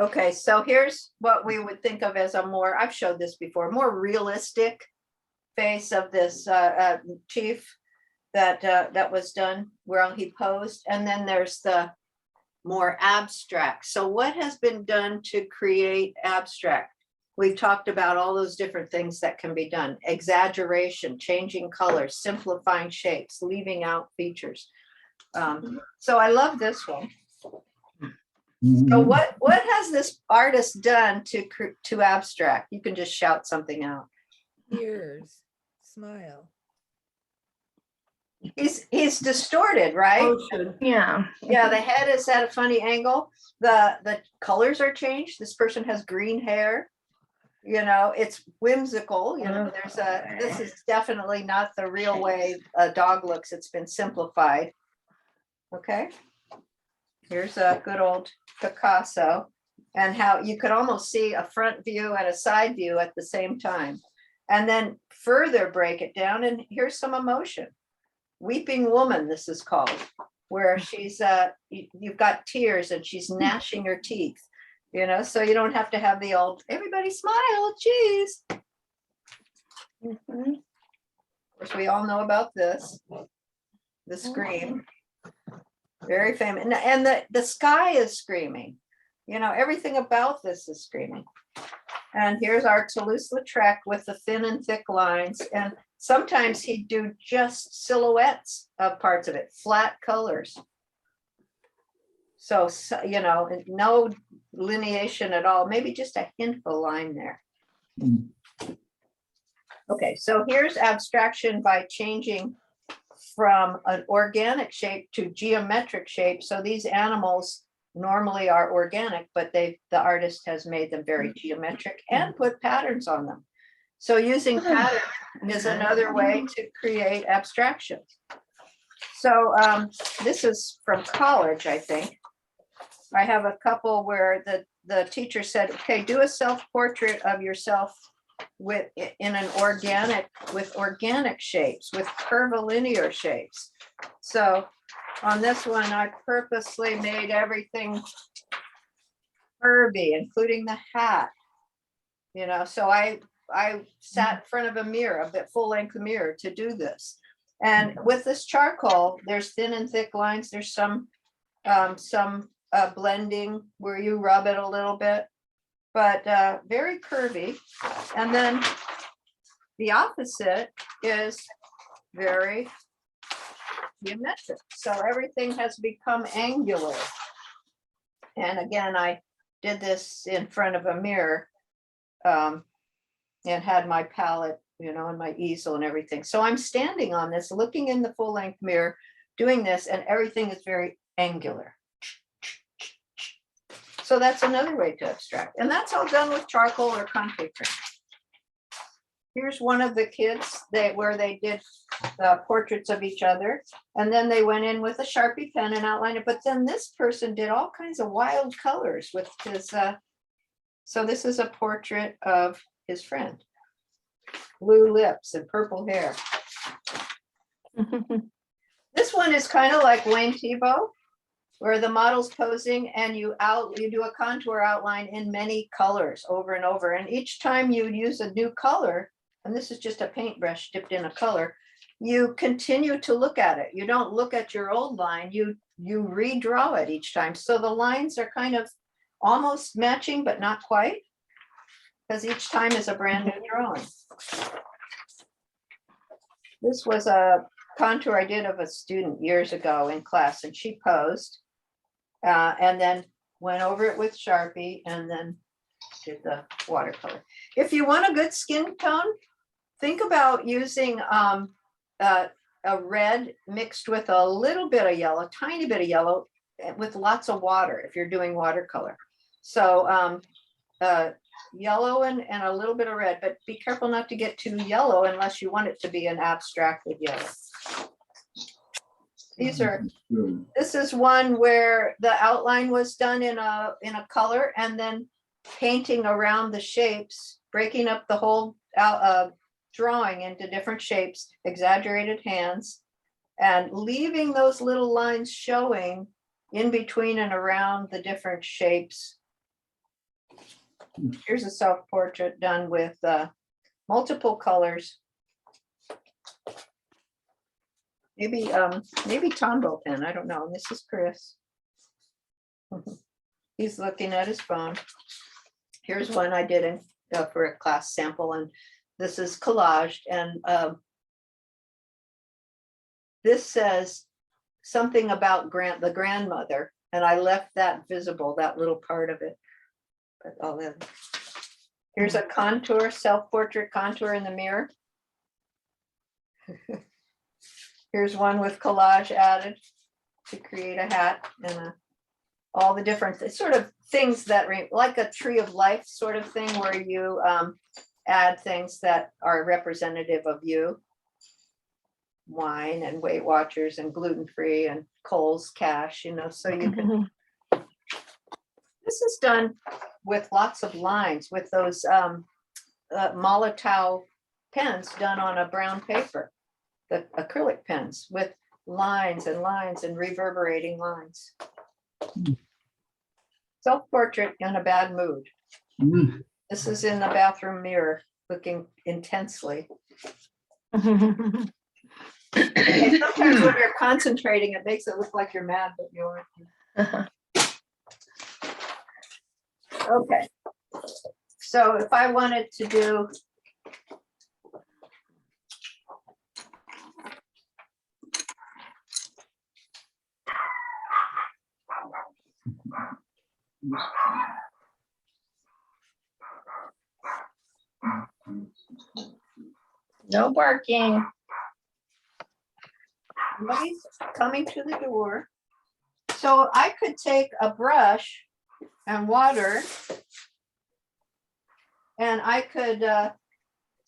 Okay, so here's what we would think of as a more, I've showed this before, more realistic face of this chief that was done where he posed. And then there's the more abstract. So what has been done to create abstract? We've talked about all those different things that can be done. Exaggeration, changing colors, simplifying shapes, leaving out features. So I love this one. So what has this artist done to abstract? You can just shout something out. Ears, smile. He's distorted, right? Yeah. Yeah, the head is at a funny angle. The colors are changed. This person has green hair. You know, it's whimsical. You know, this is definitely not the real way a dog looks. It's been simplified. Okay. Here's a good old Picasso, and how you could almost see a front view and a side view at the same time. And then further break it down, and here's some emotion. Weeping Woman, this is called, where she's you've got tears and she's gnashing her teeth, you know, so you don't have to have the old everybody smile, geez. Of course, we all know about this, the scream. Very famous. And the sky is screaming. You know, everything about this is screaming. And here's our Toulouse-Lautrec with the thin and thick lines. And sometimes he'd do just silhouettes of parts of it, flat colors. So, you know, no lineation at all, maybe just a hint of a line there. Okay, so here's abstraction by changing from an organic shape to geometric shape. So these animals normally are organic, but the artist has made them very geometric and put patterns on them. So using patterns is another way to create abstraction. So this is from college, I think. I have a couple where the teacher said, okay, do a self-portrait of yourself with organic shapes, with curvilinear shapes. So on this one, I purposely made everything curvy, including the hat. You know, so I sat in front of a mirror, a bit full-length mirror, to do this. And with this charcoal, there's thin and thick lines. There's some blending where you rub it a little bit, but very curvy. And then the opposite is very geometric. So everything has become angular. And again, I did this in front of a mirror and had my palette, you know, and my easel and everything. So I'm standing on this, looking in the full-length mirror, doing this, and everything is very angular. So that's another way to abstract. And that's all done with charcoal or concrete print. Here's one of the kids where they did portraits of each other. And then they went in with a Sharpie pen and outlined it. But then this person did all kinds of wild colors with his, so this is a portrait of his friend. Blue lips and purple hair. This one is kind of like Wayne Thiebaud, where the model's posing and you do a contour outline in many colors over and over. And each time you use a new color, and this is just a paintbrush dipped in a color, you continue to look at it. You don't look at your old line, you redraw it each time. So the lines are kind of almost matching, but not quite, because each time is a brand new drawing. This was a contour I did of a student years ago in class, and she posed and then went over it with Sharpie and then did the watercolor. If you want a good skin tone, think about using a red mixed with a little bit of yellow, tiny bit of yellow, with lots of water if you're doing watercolor. So yellow and a little bit of red, but be careful not to get too yellow unless you want it to be an abstract with yellow. This is one where the outline was done in a color and then painting around the shapes, breaking up the whole drawing into different shapes, exaggerated hands, and leaving those little lines showing in between and around the different shapes Here's a self-portrait done with multiple colors. Maybe Tombow pen, I don't know. And this is Chris. He's looking at his phone. Here's one I did in for a class sample, and this is collaged, and this says something about the grandmother, and I left that visible, that little part of it. But here's a contour, self-portrait contour in the mirror. Here's one with collage added to create a hat, and all the different sort of things that like a tree of life sort of thing, where you add things that are representative of you. Wine and Weight Watchers and gluten-free and Kohl's Cash, you know, so you can. This is done with lots of lines with those Molotow pens done on a brown paper, the acrylic pens with lines and lines and reverberating lines. Self-portrait in a bad mood. This is in the bathroom mirror, looking intensely. And sometimes when you're concentrating, it makes it look like you're mad, but you aren't. Okay. So if I wanted to do No barking. somebody's coming to the door. So I could take a brush and water, and I could, as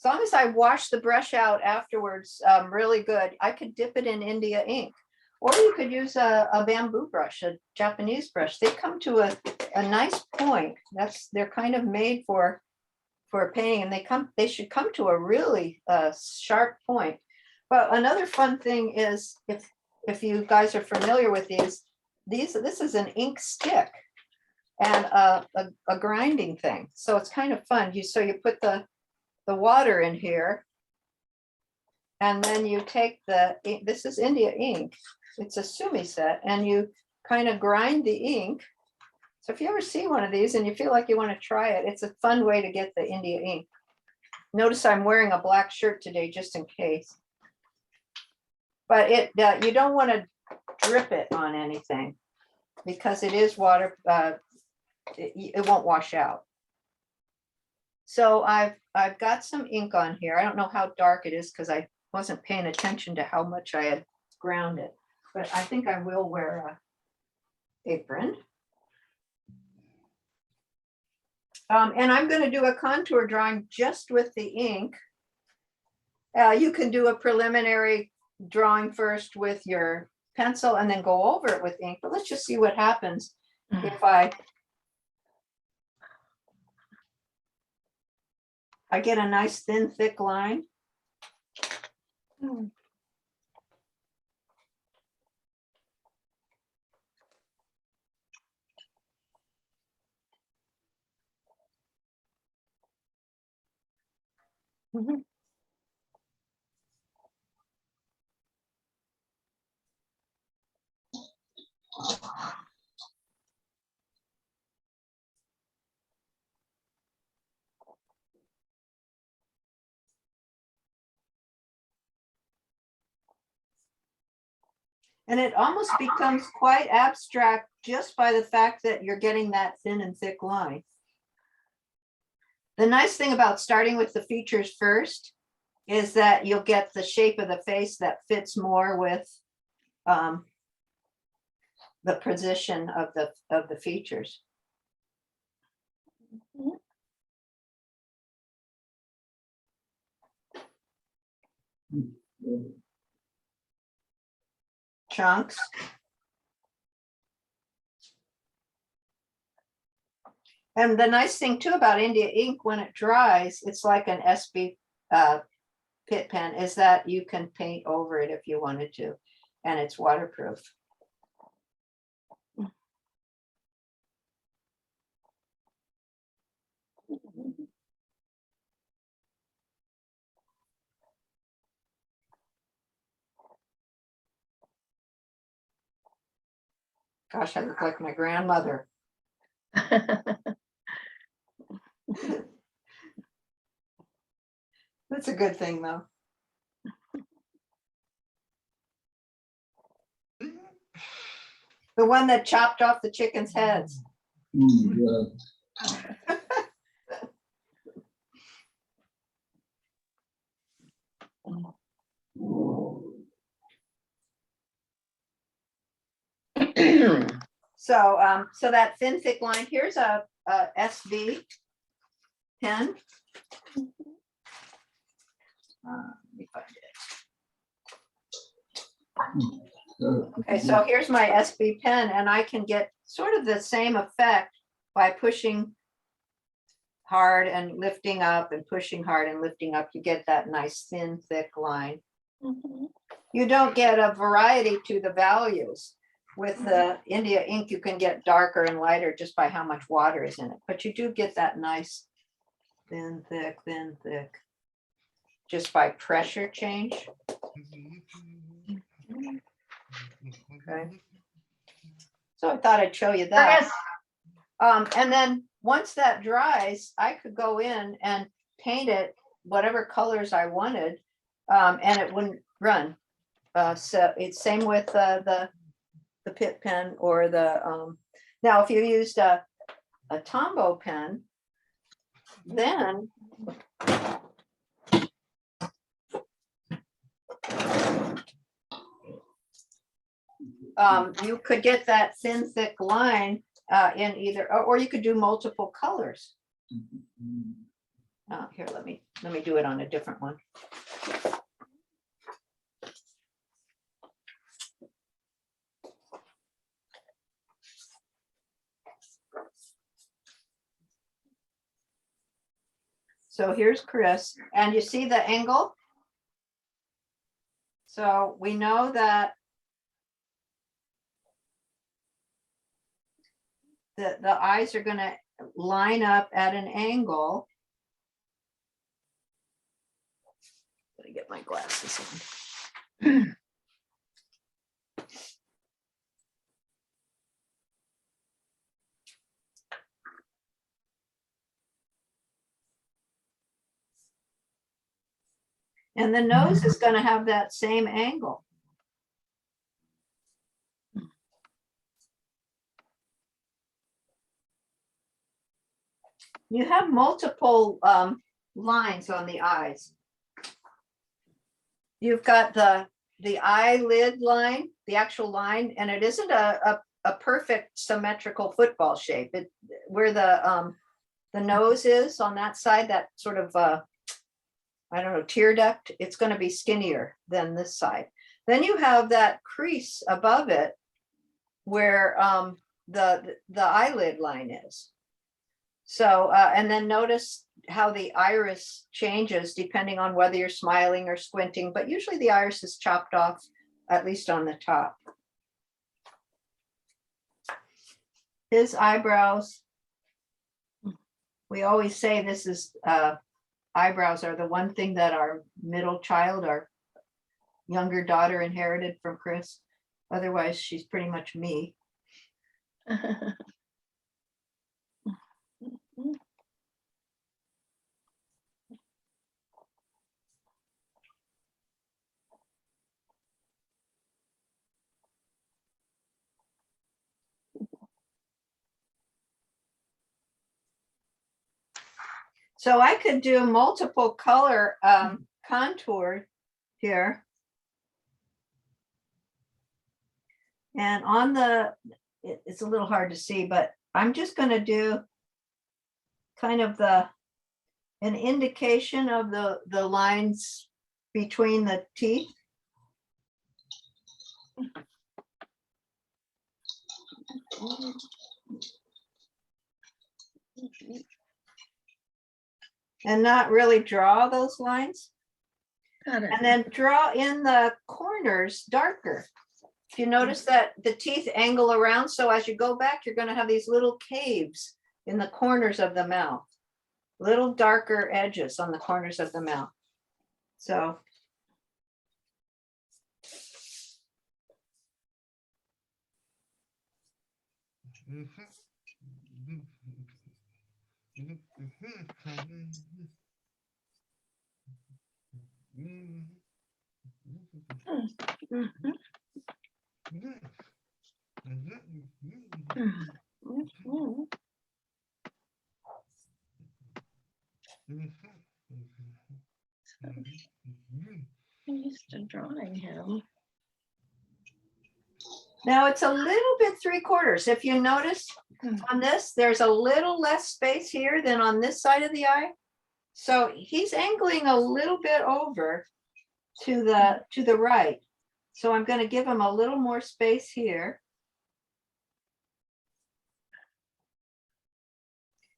long as I wash the brush out afterwards really good, I could dip it in India ink. Or you could use a bamboo brush, a Japanese brush. They come to a nice point. They're kind of made for painting, and they should come to a really sharp point. But another fun thing is, if you guys are familiar with these, this is an ink stick and a grinding thing. So it's kind of fun. So you put the water in here, and then you take this is India ink. It's a sumi set, and you kind of grind the ink. So if you ever see one of these and you feel like you want to try it, it's a fun way to get the India ink. Notice I'm wearing a black shirt today, just in case. But you don't want to drip it on anything, because it is water. It won't wash out. So I've got some ink on here. I don't know how dark it is because I wasn't paying attention to how much I had ground it, but I think I will wear a apron. And I'm going to do a contour drawing just with the ink. You can do a preliminary drawing first with your pencil and then go over it with ink, but let's just see what happens if I get a nice thin, thick line. And it almost becomes quite abstract just by the fact that you're getting that thin and thick line. The nice thing about starting with the features first is that you'll get the shape of the face that fits more with the position of the features. Chunks. And the nice thing too about India ink, when it dries, it's like an SB Pit pen, is that you can paint over it if you wanted to, and it's waterproof. Gosh, I look like my grandmother. That's a good thing, though. The one that chopped off the chickens' heads. Yeah. So that thin, thick line, here's a SB pen. Let me find it. Okay, so here's my SB pen, and I can get sort of the same effect by pushing hard and lifting up and pushing hard and lifting up. You get that nice thin, thick line. You don't get a variety to the values. With the India ink, you can get darker and lighter just by how much water is in it, but you do get that nice thin, thick, just by pressure change. Okay. So I thought I'd show you that. Chris, And then once that dries, I could go in and paint it whatever colors I wanted, and it wouldn't run. So it's same with the Pitt pen or the now if you used a Tombow pen, then you could get that thin, thick line in either, or you could do multiple colors. Here, let me do it on a different one. So here's Chris, and you see the angle? So we know that the eyes are going to line up at an angle. Let me get my glasses on. And the nose is going to have that same angle. You have multiple lines on the eyes. You've got the eyelid line, the actual line, and it isn't a perfect symmetrical football shape. Where the nose is on that side, that sort of I don't know, tear duct, it's going to be skinnier than this side. Then you have that crease above it where the eyelid line is. So, and then notice how the iris changes depending on whether you're smiling or squinting, but usually the iris is chopped off, at least on the top. His eyebrows, we always say this is, eyebrows are the one thing that our middle child, our younger daughter, inherited from Chris. Otherwise, she's pretty much me. So I could do multiple color contour here. And on the, it's a little hard to see, but I'm just going to do kind of an indication of the lines between the teeth. And not really draw those lines. got it. And then draw in the corners darker. If you notice that the teeth angle around, so as you go back, you're going to have these little caves in the corners of the mouth, little darker edges on the corners of the mouth. So I'm used to drawing him. Now it's a little bit 3/4. If you notice on this, there's a little less space here than on this side of the eye. So he's angling a little bit over to the right. So I'm going to give him a little more space here.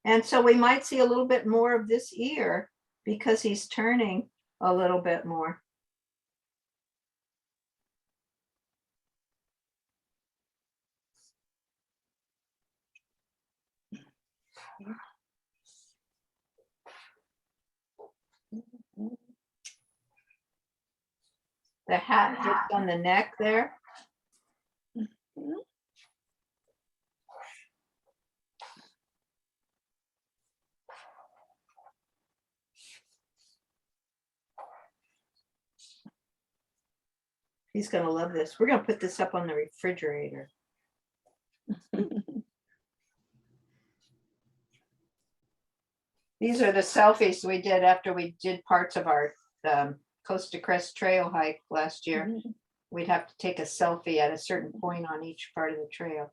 And so we might see a little bit more of this ear because he's turning a little bit more. The hat just on the neck there. He's going to love this. We're going to put this up on the refrigerator. These are the selfies we did after we did parts of our Coast to Crest trail hike last year. We'd have to take a selfie at a certain point on each part of the trail.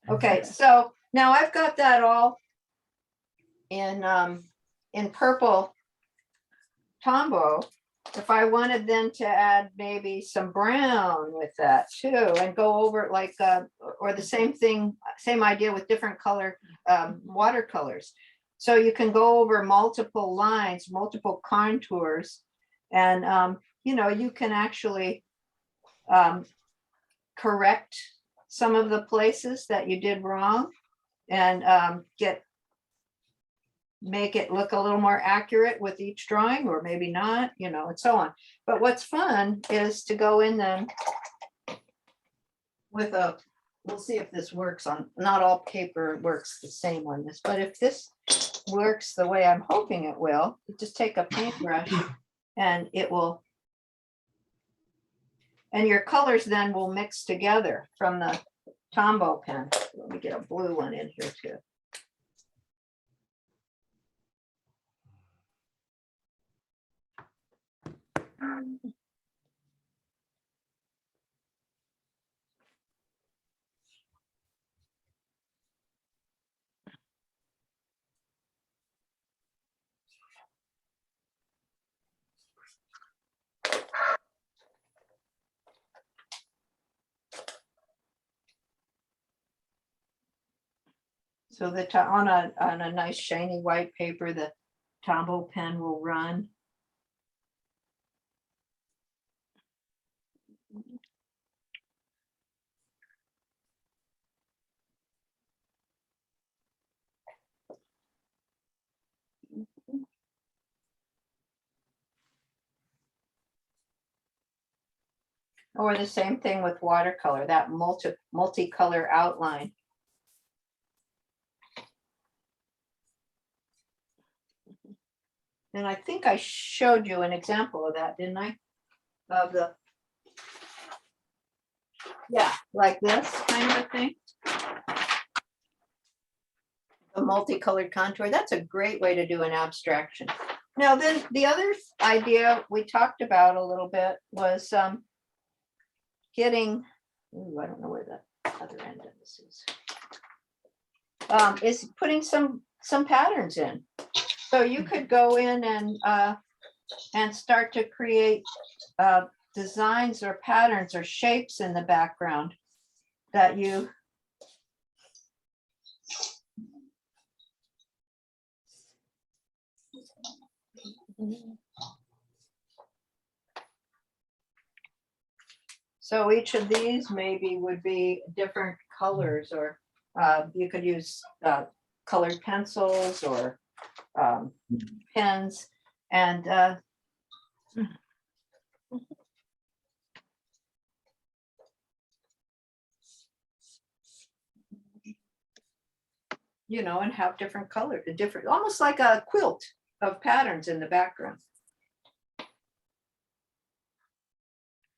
Okay, so now I've got that all in purple Tombow. If I wanted then to add maybe some brown with that too, and go over it like, or the same thing, same idea with different color watercolors. So you can go over multiple lines, multiple contours, and you know, you can actually correct some of the places that you did wrong and make it look a little more accurate with each drawing, or maybe not, you know, and so on. But what's fun is to go in then with we'll see if this works on, not all paper works the same on this, but if this works the way I'm hoping it will, you just take a paintbrush and it will, and your colors then will mix together from the Tombow pen. Let me get a blue one in here too. So on a nice shiny white paper, the Tombow pen will run. Or the same thing with watercolor, that multicolor outline. And I think I showed you an example of that, didn't I? Of the, yeah, like this kind of a thing. A multicolored contour, that's a great way to do an abstraction. Now then the other idea we talked about a little bit was getting, ooh, I don't know where the other end of this is putting some patterns in. So you could go in and start to create designs or patterns or shapes in the background that you so each of these maybe would be different colors, or you could use colored pencils or pens, and you know, and have different color, different, almost like a quilt of patterns in the background.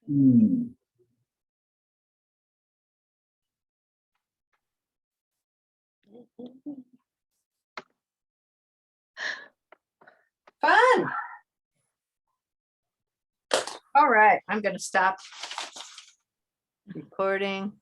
Hmm. Fun. All right, I'm gonna stop recording.